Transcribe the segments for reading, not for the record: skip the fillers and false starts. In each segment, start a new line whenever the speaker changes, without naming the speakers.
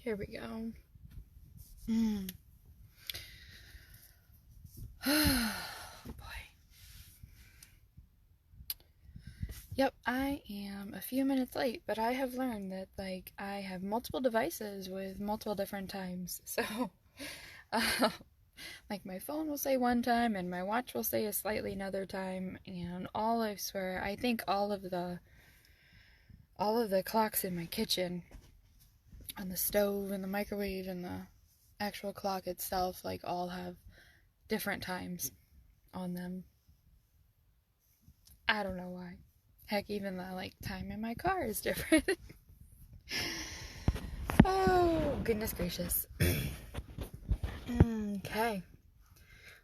Here we go. Mm. Oh boy. Yep, I am a few minutes late, but I have learned that, I have multiple devices with multiple different times. So, uh, my phone will say one time, and my watch will say a slightly another time, and I swear, I think all of the clocks in my kitchen, on the stove, and the microwave, and the actual clock itself, all have different times on them. I don't know why. Heck, even the time in my car is different. Oh, goodness gracious. Okay.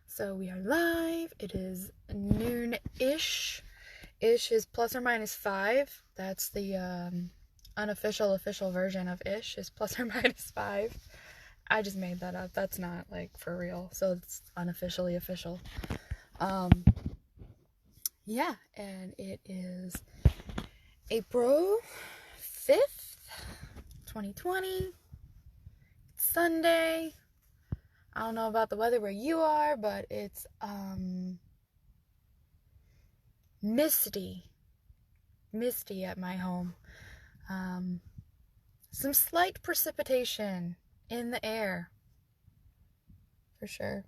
So we are live. It is noon-ish. Ish is plus or minus 5. That's the unofficial official version of ish is plus or minus 5. I just made that up. That's not for real. So it's unofficially official. Yeah, and it is April 5th, 2020. It's Sunday. I don't know about the weather where you are, but it's misty at my home. Some slight precipitation in the air, for sure.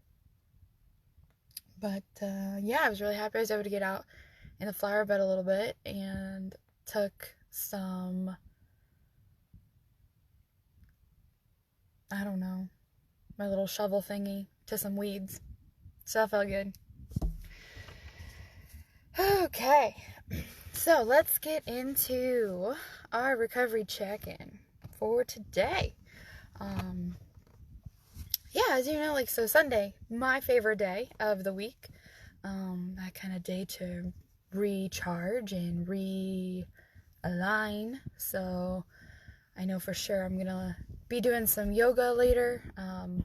But yeah, I was really happy I was able to get out in the flower bed a little bit and took some, I don't know, my little shovel thingy to some weeds. So that felt good. Okay, so let's get into our recovery check-in for today. Yeah, as you know, so Sunday, my favorite day of the week. That kind of day to recharge and realign. So I know for sure I'm gonna be doing some yoga later. I've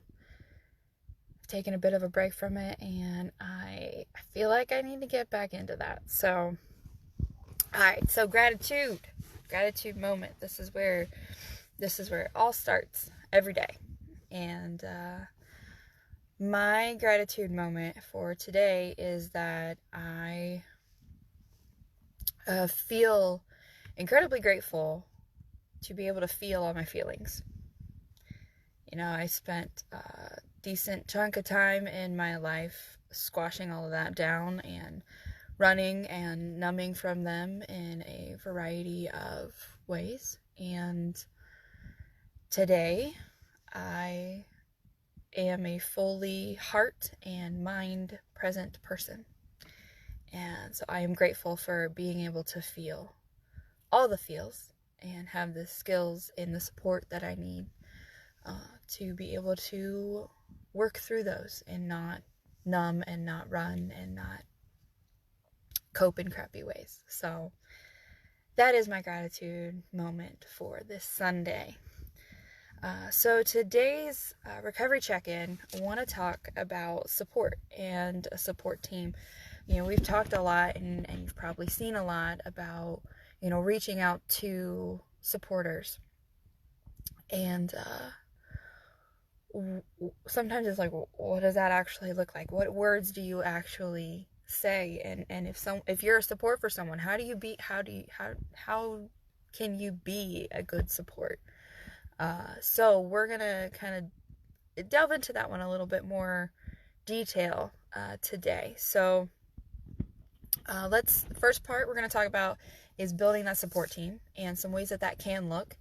taken a bit of a break from it, and I feel like I need to get back into that. So, alright, so gratitude moment. This is where it all starts every day. And my gratitude moment for today is that I feel incredibly grateful to be able to feel all my feelings. I spent a decent chunk of time in my life squashing all of that down and running and numbing from them in a variety of ways. And today, I am a fully heart and mind present person. And so I am grateful for being able to feel all the feels and have the skills and the support that I need to be able to work through those and not numb and not run and not cope in crappy ways. So that is my gratitude moment for this Sunday. So today's recovery check-in, I want to talk about support and a support team. We've talked a lot and you've probably seen a lot about, reaching out to supporters. And sometimes it's what does that actually look like? What words do you actually say? And if you're a support for someone, how can you be a good support? So we're gonna kind of delve into that one a little bit more detail today. So the first part we're gonna talk about is building that support team and some ways that can look.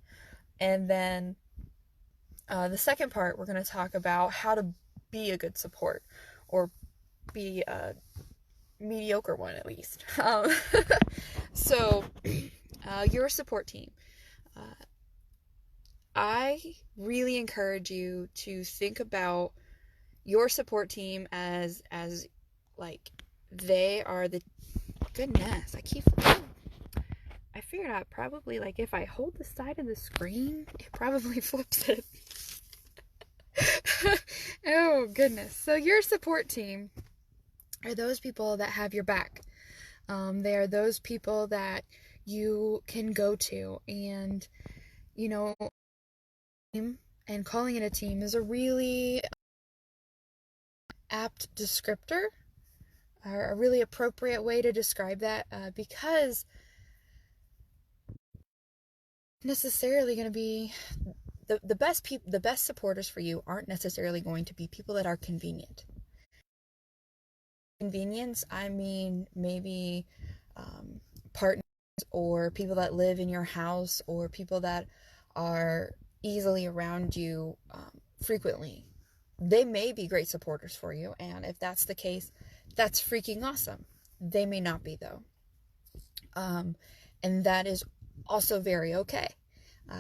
And then the second part, we're going to talk about how to be a good support, or be a mediocre one at least. So, your support team. I really encourage you to think about your support team as they are the goodness. I figured out probably if I hold the side of the screen, it probably flips it. Oh, goodness. So your support team are those people that have your back. They are those people that you can go to, and And calling it a team is a really apt descriptor, or a really appropriate way to describe that, because necessarily going to be the best supporters for you aren't necessarily going to be people that are convenient. Convenience, I mean maybe partners or people that live in your house or people that are easily around you frequently. They may be great supporters for you, and if that's the case, that's freaking awesome. They may not be, though. And that is also very okay.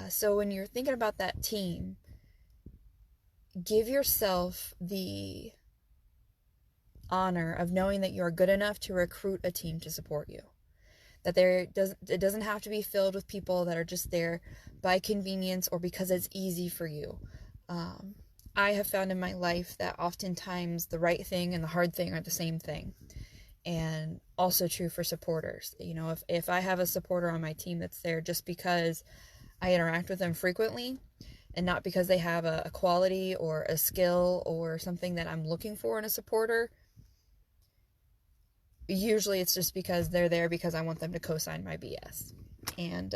So when you're thinking about that team, give yourself the honor of knowing that you are good enough to recruit a team to support you. That it doesn't have to be filled with people that are just there by convenience or because it's easy for you. I have found in my life that oftentimes the right thing and the hard thing are the same thing. And also true for supporters. You know, if I have a supporter on my team that's there just because I interact with them frequently and not because they have a quality or a skill or something that I'm looking for in a supporter, usually it's just because they're there because I want them to co-sign my BS. And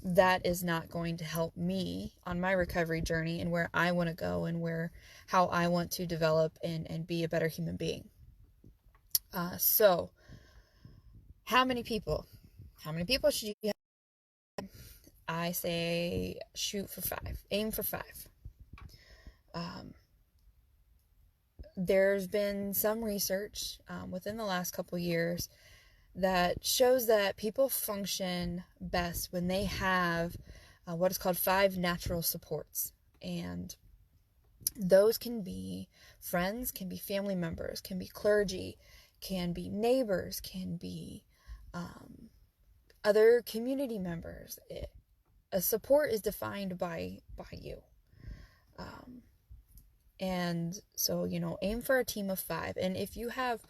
that is not going to help me on my recovery journey and where I want to go and how I want to develop and be a better human being. So how many people should you have? I say shoot for 5, aim for 5. There's been some research within the last couple years that shows that people function best when they have what is called 5 natural supports. And those can be friends, can be family members, can be clergy, can be neighbors, can be other community members. A support is defined by you. And so, aim for a team of 5. And if you have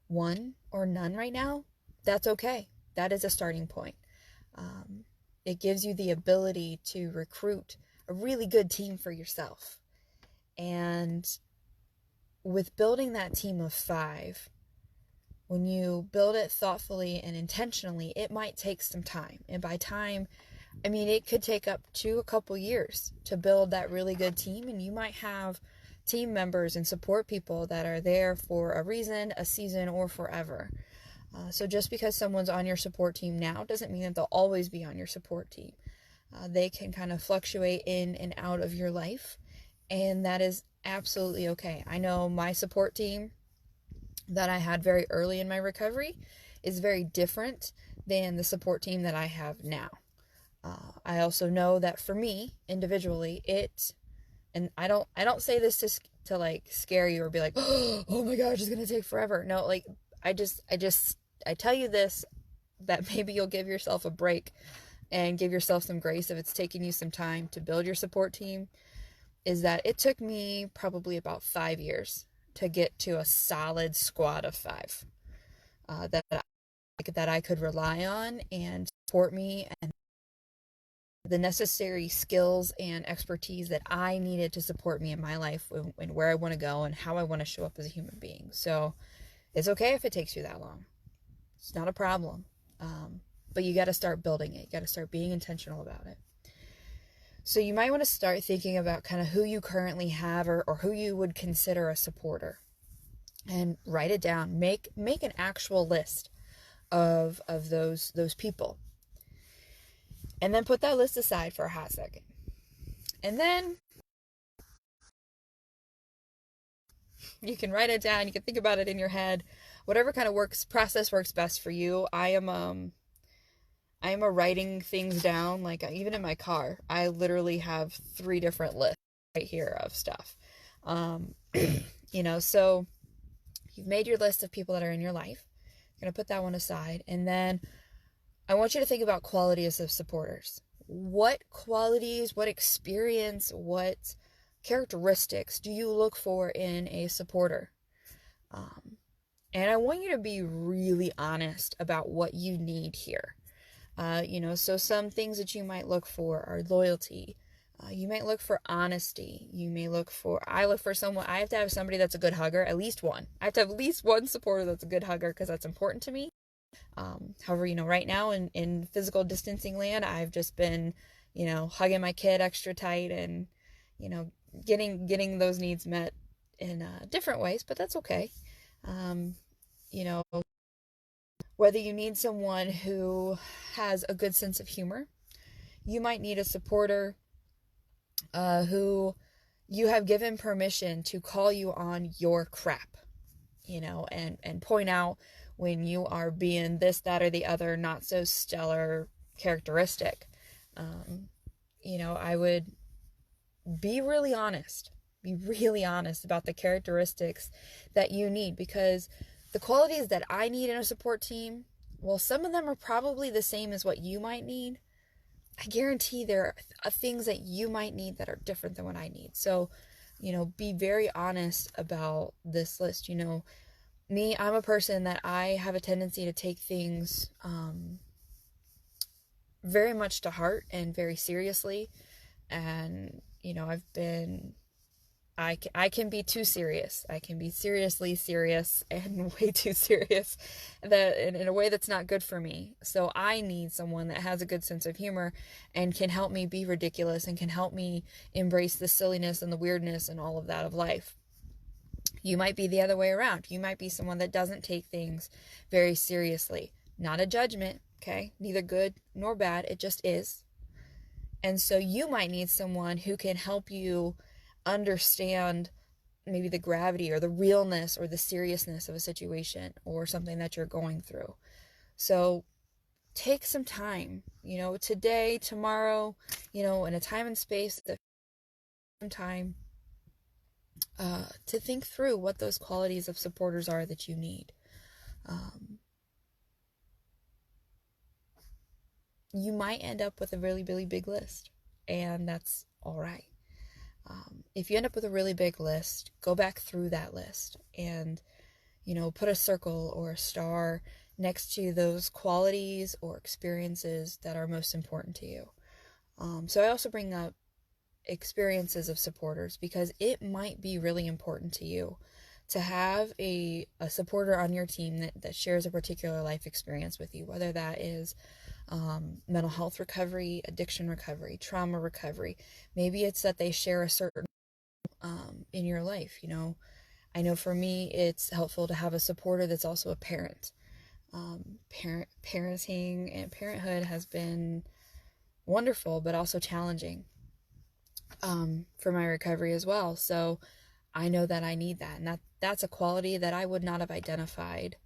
1 or none right now, that's okay. That is a starting point. It gives you the ability to recruit a really good team for yourself. And with building that team of 5, when you build it thoughtfully and intentionally, it might take some time. And by time, I mean, it could take up to a couple years to build that really good team. And you might have team members and support people that are there for a reason, a season, or forever. So just because someone's on your support team now doesn't mean that they'll always be on your support team. They can kind of fluctuate in and out of your life, and that is absolutely okay. I know my support team that I had very early in my recovery is very different than the support team that I have now. I also know that for me individually, and I don't say this to like scare you or be like, oh my gosh, it's gonna take forever. No, like I tell you this, that maybe you'll give yourself a break and give yourself some grace if it's taking you some time to build your support team, is that it took me probably about 5 years to get to a solid squad of 5 that I could rely on and support me and the necessary skills and expertise that I needed to support me in my life and where I want to go and how I want to show up as a human being. So it's okay if it takes you that long. It's not a problem. But you got to start building it. You got to start being intentional about it. So you might want to start thinking about kind of who you currently have or who you would consider a supporter, and write it down. Make an actual list of those people. And then put that list aside for a hot second. And then you can write it down. You can think about it in your head. Whatever kind of process works best for you. I am a writing things down. Like even in my car, I literally have 3 different lists right here of stuff. So you've made your list of people that are in your life. You're going to put that one aside. And then I want you to think about qualities of supporters. What qualities, what experience, what characteristics do you look for in a supporter? And I want you to be really honest about what you need here. So some things that you might look for are loyalty, You might look for honesty. I look for someone, I have to have somebody that's a good hugger, at least one. I have to have at least one supporter that's a good hugger because that's important to me. However, right now in physical distancing land, I've just been, hugging my kid extra tight and, you know, getting those needs met in different ways, but that's okay. You know, whether you need someone who has a good sense of humor, you might need a supporter who you have given permission to call you on your crap, and point out when you are being this, that, or the other not so stellar characteristic. I would be really honest. Be really honest about the characteristics that you need, because the qualities that I need in a support team, well, some of them are probably the same as what you might need. I guarantee there are things that you might need that are different than what I need. So, be very honest about this list. Me, I'm a person that I have a tendency to take things very much to heart and very seriously. And, I can be too serious. I can be seriously serious and way too serious, that in a way that's not good for me. So I need someone that has a good sense of humor and can help me be ridiculous and can help me embrace the silliness and the weirdness and all of that of life. You might be the other way around. You might be someone that doesn't take things very seriously. Not a judgment, okay? Neither good nor bad. It just is. And so you might need someone who can help you understand maybe the gravity or the realness or the seriousness of a situation or something that you're going through. So take some time, today, tomorrow, in a time and space, some time to think through what those qualities of supporters are that you need. You might end up with a really, really big list, and that's all right. If you end up with a really big list, go back through that list and, put a circle or a star next to those qualities or experiences that are most important to you. So I also bring up experiences of supporters because it might be really important to you to have a supporter on your team that shares a particular life experience with you, whether that is mental health recovery, addiction recovery, trauma recovery. Maybe it's that they share a certain in your life. I know for me it's helpful to have a supporter that's also a parent. Parenting and parenthood has been wonderful but also challenging for my recovery as well. So I know that I need that, and that's a quality that I would not have identified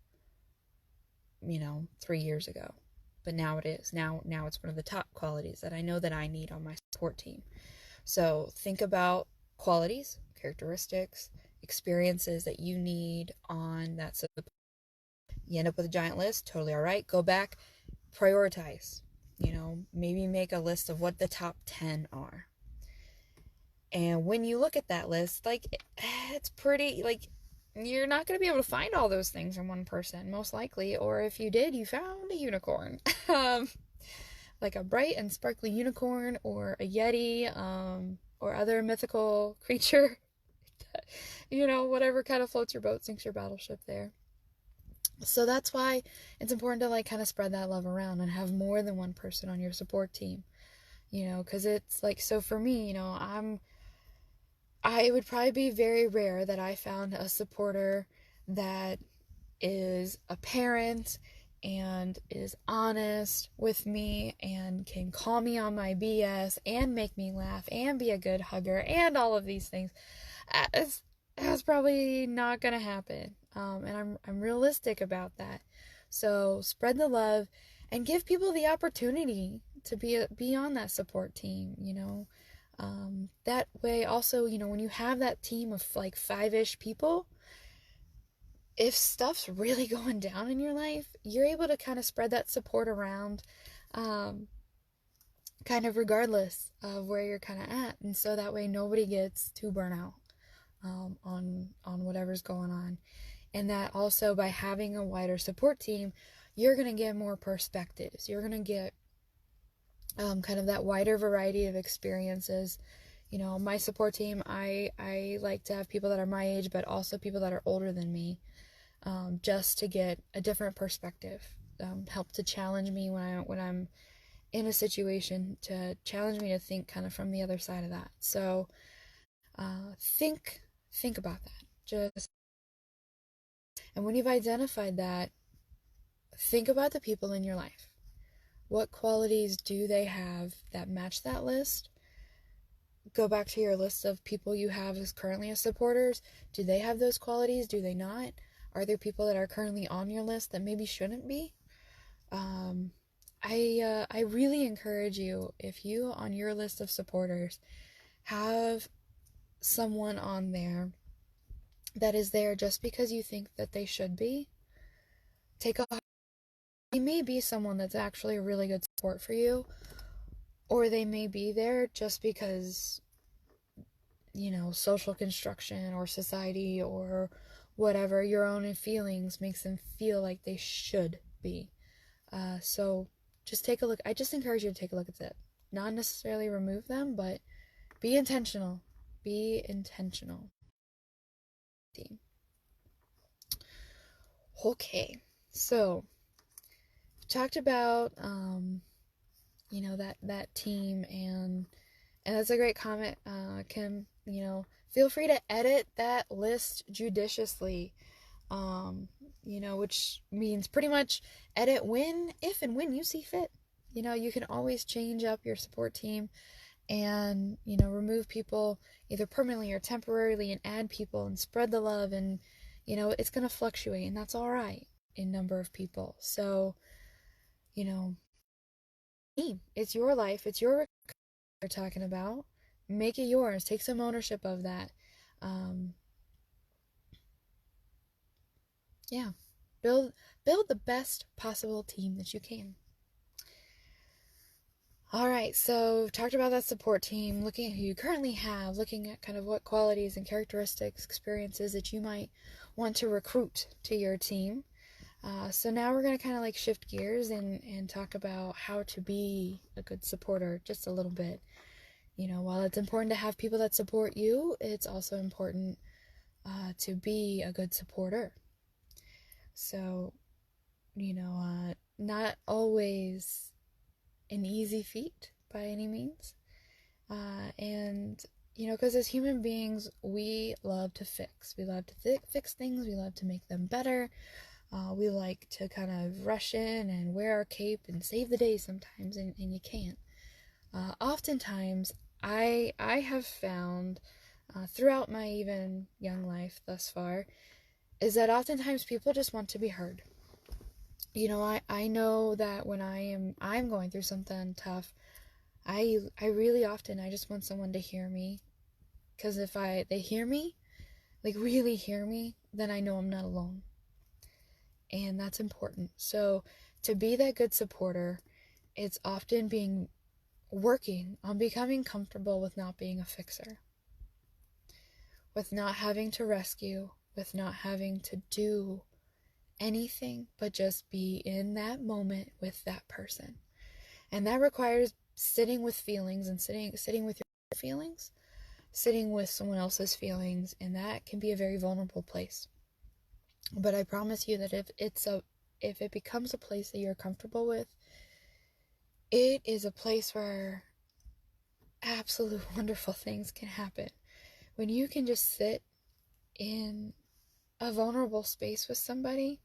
3 years ago. But now it is. Now it's one of the top qualities that I know that I need on my support team. So think about qualities, characteristics, experiences that you need on that support. You end up with a giant list, totally all right. Go back, prioritize. Maybe make a list of what the top 10 are. And when you look at that list, it's pretty, you're not going to be able to find all those things in one person, most likely. Or if you did, you found a unicorn. Like a bright and sparkly unicorn or a yeti, or other mythical creature. Whatever kind of floats your boat, sinks your battleship there. So that's why it's important to kind of spread that love around and have more than one person on your support team. Because it's so for me, it would probably be very rare that I found a supporter that is a parent and is honest with me and can call me on my BS and make me laugh and be a good hugger and all of these things. That's probably not going to happen. And I'm realistic about that. So spread the love and give people the opportunity to be on that support team, that way also, when you have that team of 5-ish people, if stuff's really going down in your life, you're able to kind of spread that support around, kind of regardless of where you're kind of at. And so that way nobody gets too burnt out on whatever's going on. And that also, by having a wider support team, you're going to get more perspectives. You're going to get kind of that wider variety of experiences. You know, my support team, I like to have people that are my age, but also people that are older than me, just to get a different perspective, help to challenge me when I'm in a situation, to challenge me to think kind of from the other side of that. So think about that. Just and when you've identified that, think about the people in your life. What qualities do they have that match that list? Go back to your list of people you have as currently as supporters. Do they have those qualities? Do they not? Are there people that are currently on your list that maybe shouldn't be? I really encourage you, if you on your list of supporters have someone on there that is there just because you think that they should be, take a they may be someone that's actually a really good support for you, or they may be there just because, you know, social construction or society or whatever, your own feelings makes them feel like they should be. So just take a look. I just encourage you to take a look at that. Not necessarily remove them, but be intentional. Be intentional. Okay, so talked about you know, that team, and that's a great comment, Kim. You know, feel free to edit that list judiciously. You know, which means pretty much edit if and when you see fit. You know, you can always change up your support team and, you know, remove people either permanently or temporarily and add people and spread the love, and, you know, it's going to fluctuate, and that's all right in number of people. So, you know, it's your life, it's your you're talking about. Make it yours. Take some ownership of that. Um, yeah, build the best possible team that you can. All right, so we've talked about that support team, looking at who you currently have, looking at kind of what qualities and characteristics, experiences that you might want to recruit to your team. So now we're going to kind of like shift gears and talk about how to be a good supporter just a little bit. You know, while it's important to have people that support you, it's also important to be a good supporter. So, you know, not always an easy feat by any means. And, you know, because as human beings, we love to fix. We love to fix things. We love to make them better. We like to kind of rush in and wear our cape and save the day sometimes, and you can't. Oftentimes, I have found throughout my even young life thus far, is that oftentimes people just want to be heard. You know, I know that when I'm going through something tough, I really often I just want someone to hear me, because if they hear me, like really hear me, then I know I'm not alone. And that's important. So to be that good supporter, it's often working on becoming comfortable with not being a fixer, with not having to rescue, with not having to do anything but just be in that moment with that person. And that requires sitting with feelings and sitting with your feelings, sitting with someone else's feelings, and that can be a very vulnerable place. But I promise you that if it becomes a place that you're comfortable with, it is a place where absolute wonderful things can happen. When you can just sit in a vulnerable space with somebody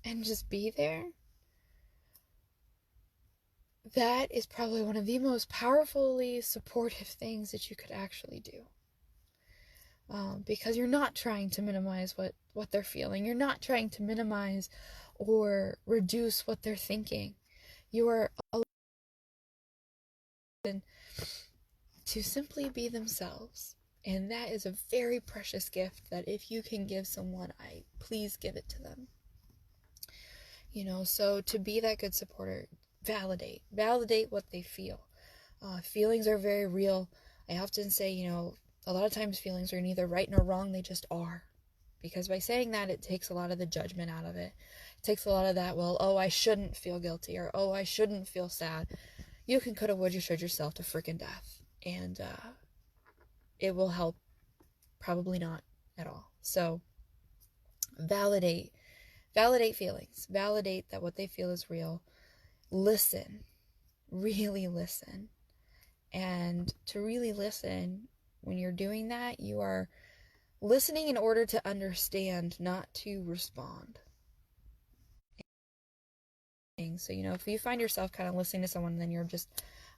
and just be there, that is probably one of the most powerfully supportive things that you could actually do. Because you're not trying to minimize what they're feeling. You're not trying to minimize or reduce what they're thinking. You are allowed to simply be themselves. And that is a very precious gift that if you can give someone, please give it to them. You know, so to be that good supporter, validate what they feel. Feelings are very real. I often say, you know, a lot of times feelings are neither right nor wrong, they just are. Because by saying that, it takes a lot of the judgment out of it. It takes a lot of that, well, oh, I shouldn't feel guilty, or oh, I shouldn't feel sad. you can coulda, woulda, should yourself to freaking death. And it will help probably not at all. So validate feelings. Validate that what they feel is real. Listen. Really listen. And to really listen, when you're doing that, you are listening in order to understand, not to respond. So, if you find yourself kind of listening to someone and then you're just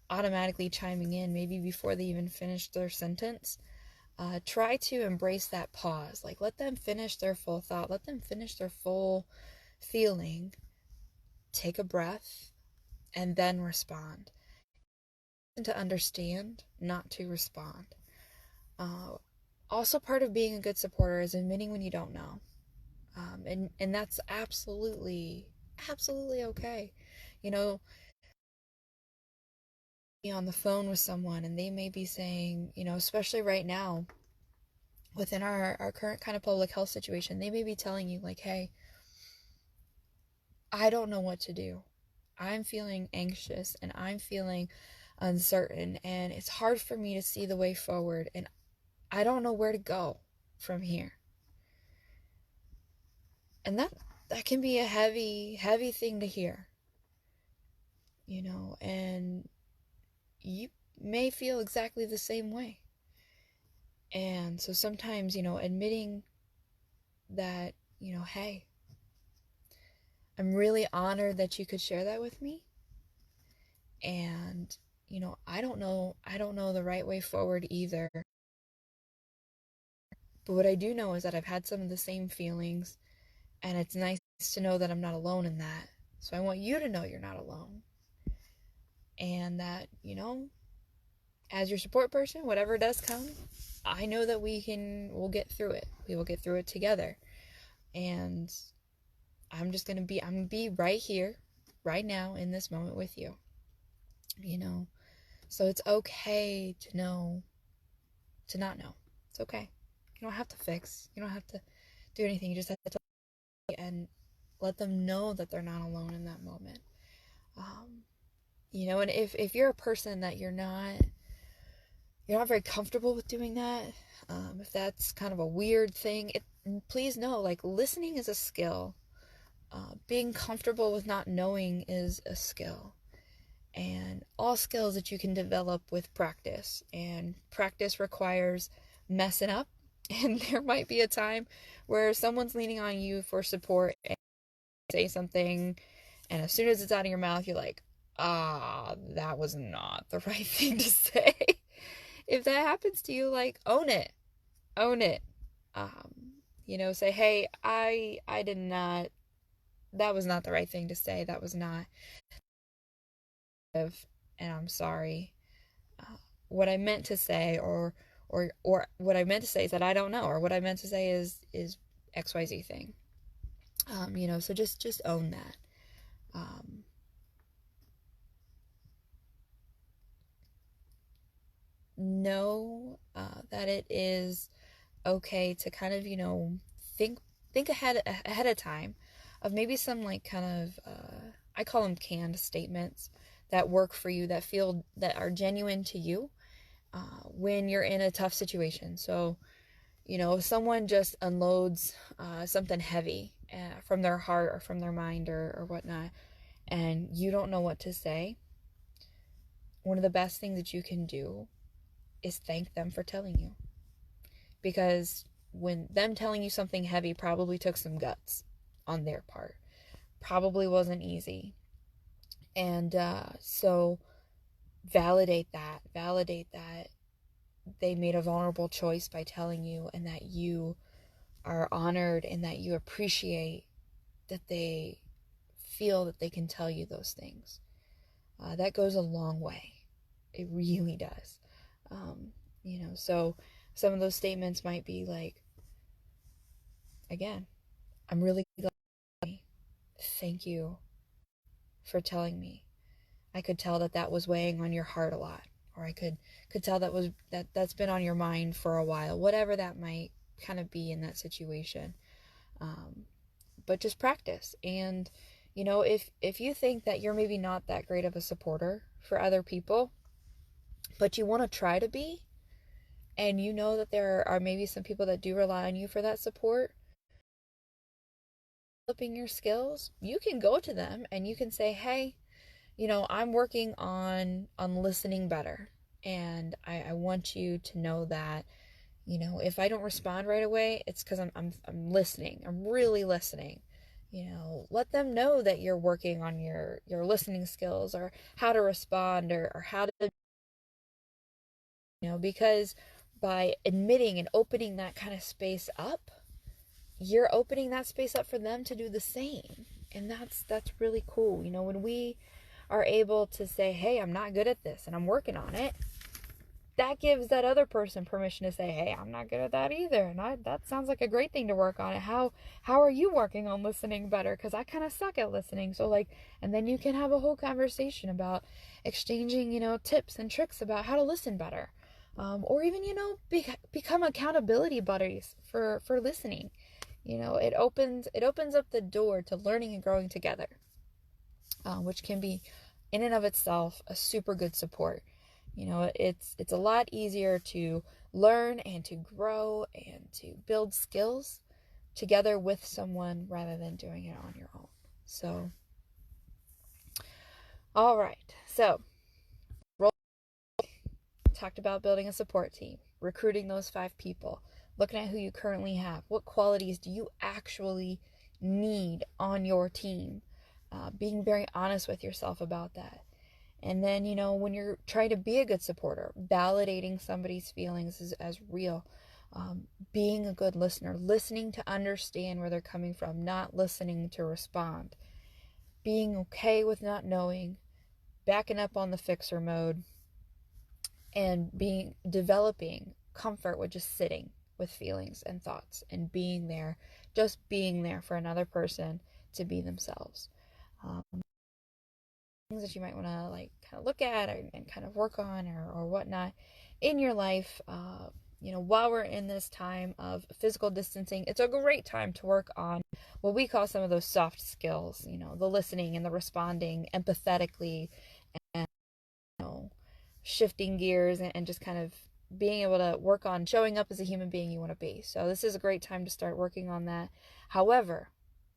automatically chiming in, maybe before they even finish their sentence, try to embrace that pause. Like, let them finish their full thought. Let them finish their full feeling. Take a breath and then respond. To understand, not to respond. Also, part of being a good supporter is admitting when you don't know. And that's absolutely okay. Be on the phone with someone and they may be saying, especially right now, within our current kind of public health situation, they may be telling you, like, hey, I don't know what to do. I'm feeling anxious and I'm feeling uncertain, and it's hard for me to see the way forward, and I don't know where to go from here. And that can be a heavy thing to hear. And you may feel exactly the same way. And so sometimes, admitting that, hey, I'm really honored that you could share that with me. And, I don't know the right way forward either. But what I do know is that I've had some of the same feelings, and it's nice to know that I'm not alone in that. So I want you to know you're not alone. And that, as your support person, whatever does come, I know that we'll get through it. We will get through it together. And I'm going to be right here, right now, in this moment with you. So it's okay to not know. It's okay. You don't have to fix. You don't have to do anything. You just have to and let them know that they're not alone in that moment. And if you're a person that you're not very comfortable with doing that, if that's kind of a weird thing, please know, like, listening is a skill. Being comfortable with not knowing is a skill. And all skills that you can develop with practice. And practice requires messing up. And there might be a time where someone's leaning on you for support and say something, and as soon as it's out of your mouth, you're like, that was not the right thing to say. If that happens to you, like, own it. Say, hey, I did not, that was not the right thing to say. That was not, and I'm sorry. What I meant to say, or what I meant to say is that I don't know, or what I meant to say is XYZ thing. So just own that. Know that it is okay to kind of, think ahead of time of maybe some, like, kind of, I call them canned statements that work for you, that are genuine to you when you're in a tough situation. So, if someone just unloads something heavy from their heart or from their mind or whatnot, and you don't know what to say, one of the best things that you can do is thank them for telling you. Because when them telling you something heavy probably took some guts on their part. Probably wasn't easy. And so validate that they made a vulnerable choice by telling you, and that you are honored and that you appreciate that they feel that they can tell you those things. That goes a long way. It really does. So some of those statements might be like, again, I'm really glad. Thank you for telling me. I could tell that was weighing on your heart a lot, or I could tell that's been on your mind for a while, whatever that might kind of be in that situation. But just practice. And if you think that you're maybe not that great of a supporter for other people, but you want to try to be, and you know that there are maybe some people that do rely on you for that support, developing your skills, you can go to them and you can say, hey, I'm working on listening better, and I want you to know that, if I don't respond right away, it's because I'm listening. I'm really listening. Let them know that you're working on your listening skills, or how to respond, or how to, because by admitting and opening that kind of space up, you're opening that space up for them to do the same. And that's really cool. When we are able to say, hey, I'm not good at this and I'm working on it, that gives that other person permission to say, hey, I'm not good at that either, and that sounds like a great thing to work on. How are you working on listening better? Because I kind of suck at listening. So and then you can have a whole conversation about exchanging, tips and tricks about how to listen better, or even, become accountability buddies for listening. It opens up the door to learning and growing together, which can be in and of itself a super good support. It's a lot easier to learn and to grow and to build skills together with someone rather than doing it on your own. So, all right. So, talked about building a support team, recruiting those 5 people, looking at who you currently have. What qualities do you actually need on your team? Being very honest with yourself about that. And then, when you're trying to be a good supporter, validating somebody's feelings as real. Being a good listener, listening to understand where they're coming from, not listening to respond. Being okay with not knowing, backing up on the fixer mode, and developing comfort with just sitting with feelings and thoughts and being there, just being there for another person to be themselves. Things that you might want to kind of look at and kind of work on or whatnot in your life. While we're in this time of physical distancing, it's a great time to work on what we call some of those soft skills, the listening and the responding empathetically, and shifting gears and just kind of being able to work on showing up as a human being you want to be. So this is a great time to start working on that. However,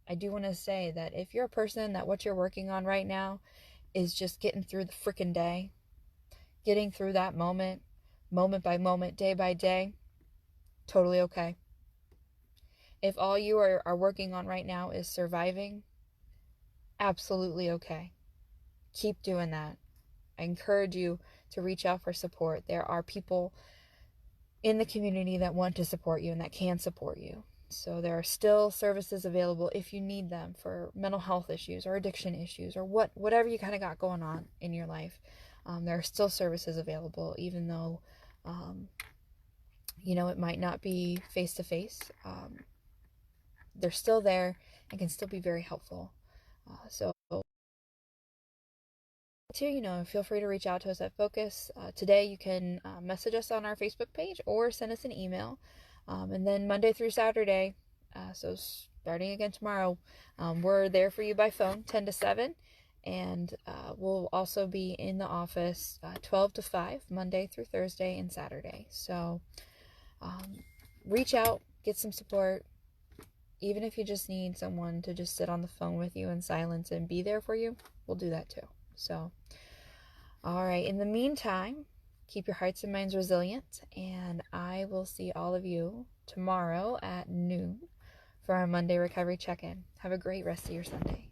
I do want to say that if you're a person that what you're working on right now is just getting through the freaking day, getting through that moment by moment, day by day, totally okay. If all you are working on right now is surviving, absolutely okay. Keep doing that. I encourage you to reach out for support. There are people in the community that want to support you and that can support you. So there are still services available if you need them for mental health issues or addiction issues or whatever you kind of got going on in your life. There are still services available, even though, it might not be face-to-face. They're still there and can still be very helpful. So feel free to reach out to us at Focus. Today you can message us on our Facebook page or send us an email. And then Monday through Saturday, so starting again tomorrow, we're there for you by phone, 10 to 7. And we'll also be in the office 12 to 5, Monday through Thursday and Saturday. So reach out, get some support. Even if you just need someone to just sit on the phone with you in silence and be there for you, we'll do that too. So, all right. In the meantime, keep your hearts and minds resilient, and I will see all of you tomorrow at noon for our Monday recovery check-in. Have a great rest of your Sunday.